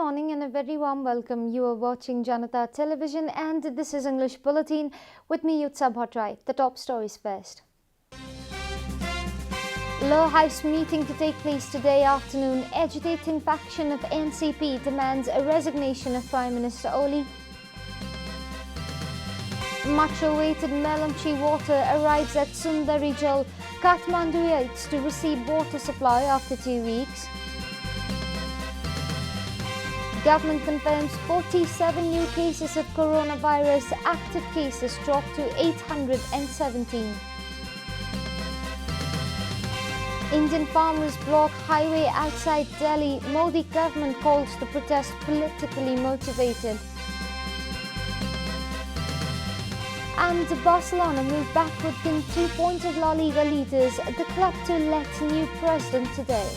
morning and a very warm welcome. You are watching JanataTelevision and this is English Bulletin with me Yutsab Bhattrai. The top stories first. Lower House meeting to take place today afternoon. Agitating faction of NCP demands a resignation of Prime Minister Oli. Much awaited Melamchi water arrives at Sundarijal, Kathmandu waits to receive water supply after 2 weeks. Government confirms 47 new cases of coronavirus. Active cases dropped to 817. Indian farmers block highway outside Delhi. Modi government calls the protest politically motivated. And Barcelona moved back within 2 points of La Liga leaders. The club to elect new president today.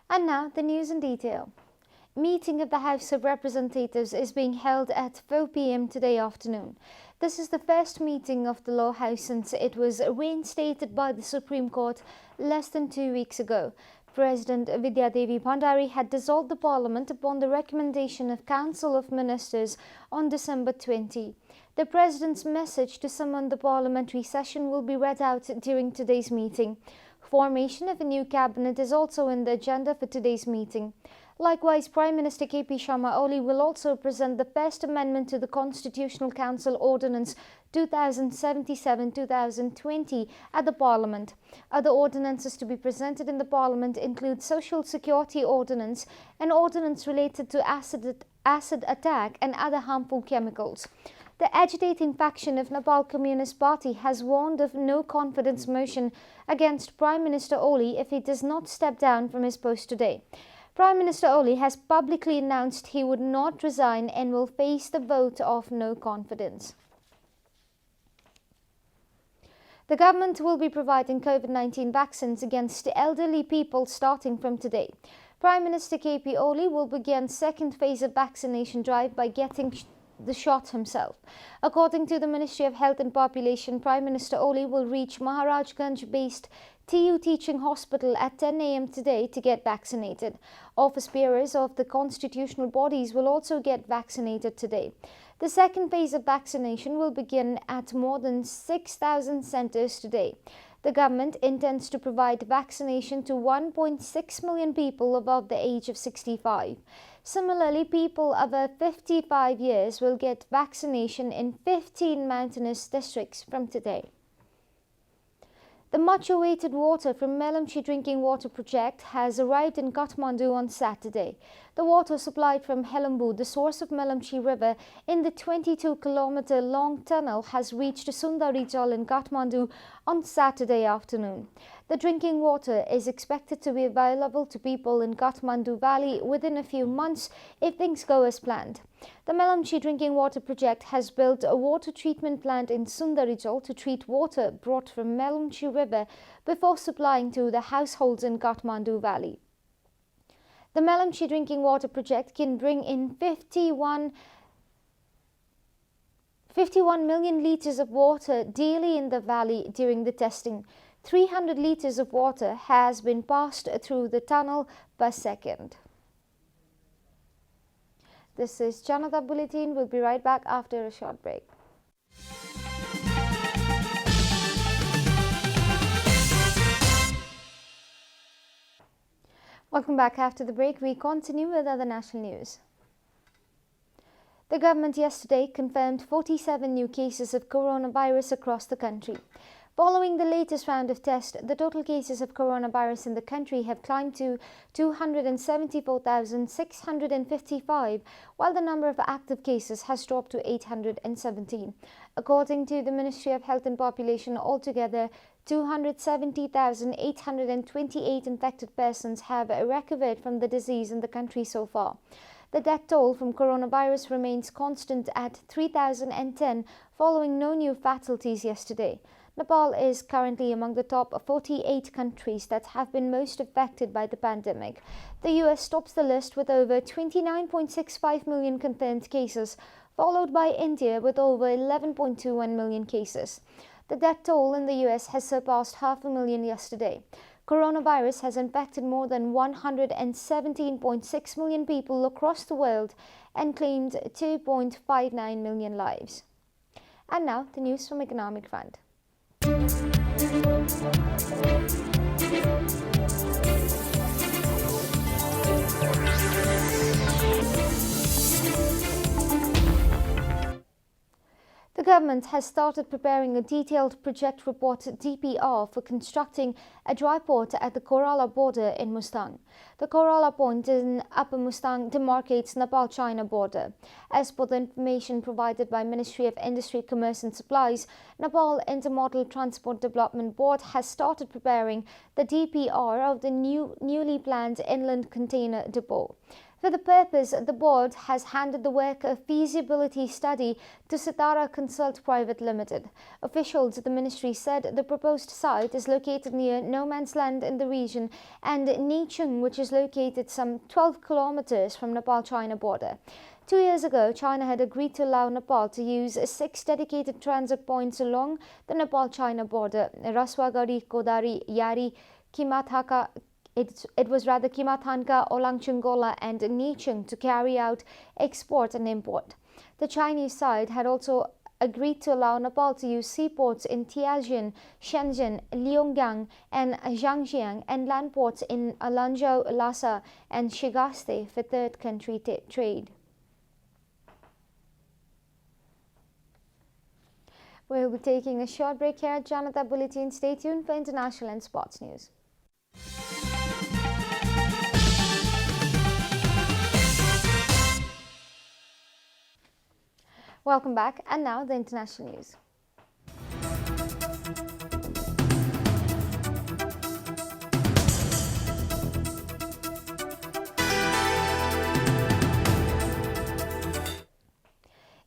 And now the news in detail. Meeting of the House of Representatives is being held at 4 p.m. today afternoon. This is the first meeting of the Lower House since it was reinstated by the Supreme Court less than 2 weeks ago. President Vidya Devi Bhandari had dissolved the Parliament upon the recommendation of Council of Ministers on December 20. The President's message to summon the parliamentary session will be read out during today's meeting. Formation of a new cabinet is also in the agenda for today's meeting. Likewise, Prime Minister KP Sharma Oli will also present the first amendment to the Constitutional Council Ordinance 2077-2020 at the Parliament. Other ordinances to be presented in the Parliament include Social Security Ordinance, an ordinance related to acid attack and other harmful chemicals. The agitating faction of Nepal Communist Party has warned of no confidence motion against Prime Minister Oli if he does not step down from his post today. Prime Minister Oli has publicly announced he would not resign and will face the vote of no confidence. The government will be providing COVID-19 vaccines against elderly people starting from today. Prime Minister KP Oli will begin second phase of vaccination drive by getting the shot himself. According to the Ministry of Health and Population, Prime Minister Oli will reach Maharajganj-based TU Teaching Hospital at 10 a.m. today to get vaccinated. Office bearers of the constitutional bodies will also get vaccinated today. The second phase of vaccination will begin at more than 6,000 centres today. The government intends to provide vaccination to 1.6 million people above the age of 65. Similarly, people over 55 years will get vaccination in 15 mountainous districts from today. The much-awaited water from Melamchi Drinking Water Project has arrived in Kathmandu on Saturday. The water supplied from Helambu, the source of Melamchi River, in the 22-kilometer-long tunnel has reached Sundarijal in Kathmandu on Saturday afternoon. The drinking water is expected to be available to people in Kathmandu Valley within a few months if things go as planned. The Melamchi Drinking Water Project has built a water treatment plant in Sundarijal to treat water brought from Melamchi River before supplying to the households in Kathmandu Valley. The Melamchi Drinking Water Project can bring in 51 million litres of water daily in the valley during the testing. 300 litres of water has been passed through the tunnel per second. This is Janata Bulletin. We'll be right back after a short break. Welcome back. After the break, we continue with other national news. The government yesterday confirmed 47 new cases of coronavirus across the country. Following the latest round of tests, the total cases of coronavirus in the country have climbed to 274,655, while the number of active cases has dropped to 817. According to the Ministry of Health and Population, altogether 270,828 infected persons have recovered from the disease in the country so far. The death toll from coronavirus remains constant at 3,010 following no new fatalities yesterday. Nepal is currently among the top 48 countries that have been most affected by the pandemic. The US tops the list with over 29.65 million confirmed cases, followed by India with over 11.21 million cases. The death toll in the US has surpassed 500,000 yesterday. Coronavirus has infected more than 117.6 million people across the world and claimed 2.59 million lives. And now, the news from Economic Front. The government has started preparing a detailed project report (DPR) for constructing a dry port at the Kerala border in Mustang. The Kerala point in Upper Mustang demarcates Nepal-China border. As per the information provided by Ministry of Industry, Commerce and Supplies, Nepal Intermodal Transport Development Board has started preparing the DPR of the newly planned inland container depot. For the purpose, the board has handed the work of feasibility study to Sitara Consult Private Limited. Officials at the ministry said the proposed site is located near no man's land in the region and Nichung, which is located some 12 kilometers from Nepal-China border. 2 years ago, China had agreed to allow Nepal to use 6 dedicated transit points along the Nepal-China border: Raswagari, Kodari, Yari, Kimathaka. It was rather Kimathanka, Olangchungola and Nichung to carry out export and import. The Chinese side had also agreed to allow Nepal to use seaports in Tianjin, Shenzhen, Liugang and Zhangjiang and land ports in Lanzhou, Lhasa and Shigaste for third country trade. We'll be taking a short break here at Janata Bulletin. Stay tuned for international and sports news. Welcome back, and now the international news.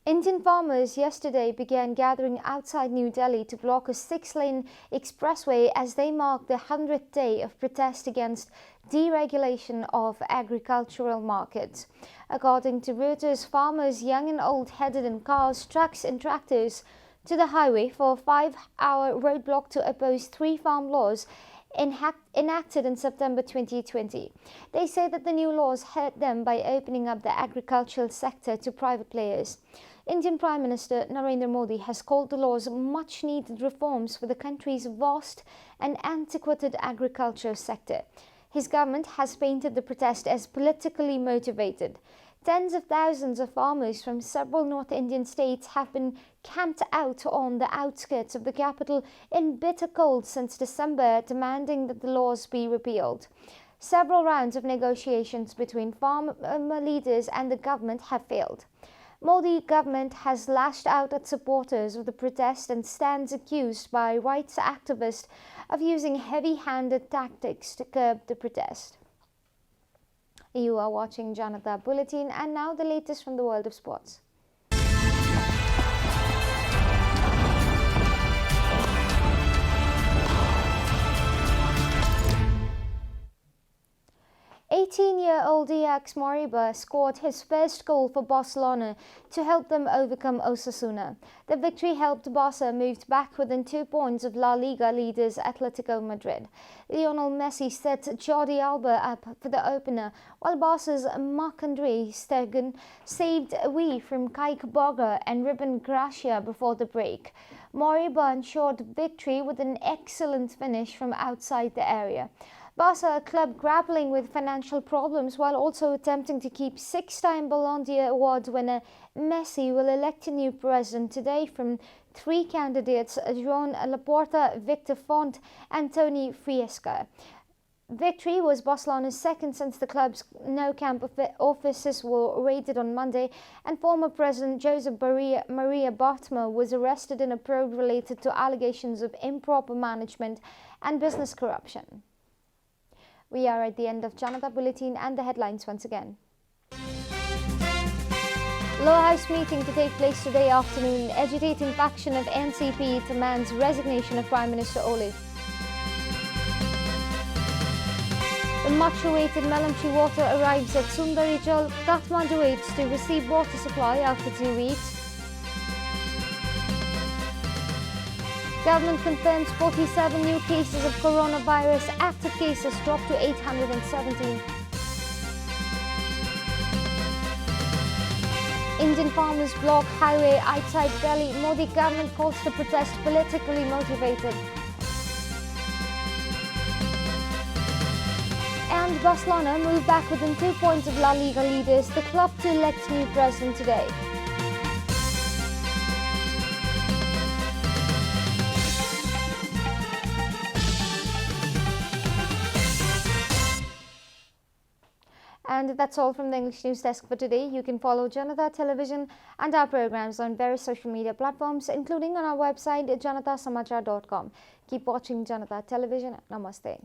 Indian farmers yesterday began gathering outside New Delhi to block a 6-lane expressway as they mark the 100th day of protest against deregulation of agricultural markets. According to Reuters, farmers, young and old, headed in cars, trucks and tractors to the highway for a 5-hour roadblock to oppose 3 farm laws enacted in September 2020. They say that the new laws hurt them by opening up the agricultural sector to private players. Indian Prime Minister Narendra Modi has called the laws much-needed reforms for the country's vast and antiquated agriculture sector. His government has painted the protest as politically motivated. Tens of thousands of farmers from several North Indian states have been camped out on the outskirts of the capital in bitter cold since December, demanding that the laws be repealed. Several rounds of negotiations between farmer leaders and the government have failed. Modi government has lashed out at supporters of the protest and stands accused by rights activists of using heavy-handed tactics to curb the protest. You are watching Janata Bulletin, and now the latest from the world of sports. 18-year-old Ajax Moriba scored his first goal for Barcelona to help them overcome Osasuna. The victory helped Barca move back within 2 points of La Liga leaders Atletico Madrid. Lionel Messi set Jordi Alba up for the opener, while Barca's Marc-Andre Stegen saved away from Kike Boga and Ruben Gracia before the break. Moriba ensured victory with an excellent finish from outside the area. Barca, a club grappling with financial problems while also attempting to keep 6-time Ballon d'Or award winner Messi, will elect a new president today from 3 candidates: Joan Laporta, Victor Font and Toni Friesca. Victory was Barcelona's second since the club's Nou Camp offices were raided on Monday, and former President Josep Maria Bartomeu was arrested in a probe related to allegations of improper management and business corruption. We are at the end of Janata Bulletin, and the headlines once again. Lower House meeting to take place today afternoon. Agitating faction of NCP demands resignation of Prime Minister Oli. The much-awaited Melamchi water arrives at Sundarijal. Kathmandu waits to receive water supply after 2 weeks. Government confirms 47 new cases of coronavirus. Active cases dropped to 817. Indian farmers block highway outside Delhi. Modi government calls the protest politically motivated. And Barcelona move back within 2 points of La Liga leaders. The club to elect new president today. And that's all from the English News Desk for today. You can follow Janata Television and our programs on various social media platforms, including on our website, janatasamachar.com. Keep watching Janata Television. Namaste.